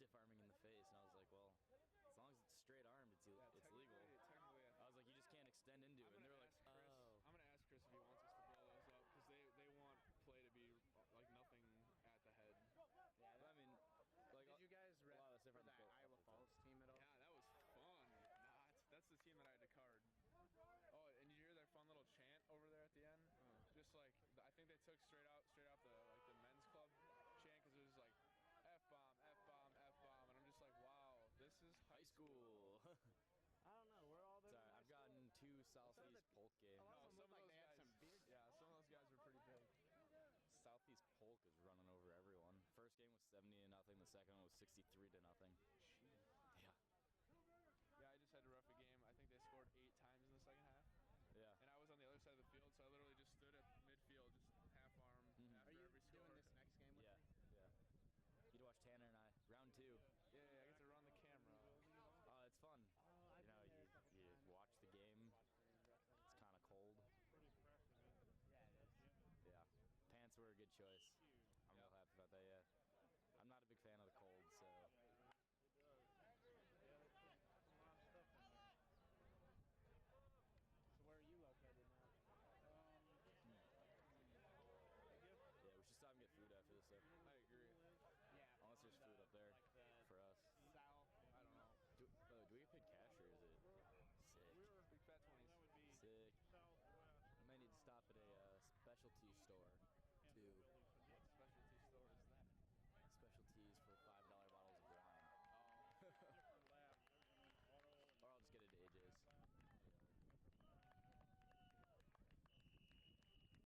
stiff arming in the face, and I was like, well, as long as it's straight armed, it's legal. Technically, I was like, you just can't extend into it. And they were like, oh. I'm gonna ask Chris if he wants us to blow those up because they want play to be like nothing at the head. Yeah, I mean, like, did you guys rep for that Iowa Falls team at all? Yeah, that was fun. That's the team that I had to card. Oh, and did you hear their fun little chant over there at the end? Just like I think they took straight off the men's club chant because it was like F-bomb, F-bomb, F-bomb, and I'm just like, wow, this is high school. I don't know. We're all there. Sorry, I've gotten 2 Southeast Polk games. Some of those guys, some of those guys were pretty big. Southeast Polk is running over everyone. First game was 70-0. The second one was 63-0. Yeah. Yeah, I just had to ref a game. I think they scored 8 times in the second half. Yeah. And I was on the other side of the field, so I literally just stood at midfield, just half arm after every score. Are you doing this next game with me? Yeah. You'd watch Tanner and I. Round 2. Yeah, I get to run the camera. It's fun. You know, you watch the game. It's kind of cold. Yeah, it is. Yeah. Pants were a good choice. I'm real happy about that, yeah. I'm not a big fan of the cold, so. So where are you located now? Yeah, we should stop and get food after this, though. I agree. Yeah. Unless there's food up there for us. South. I don't know. Do we get paid cash or is it sick? Big fat 20s. Sick. I might need to stop at a specialty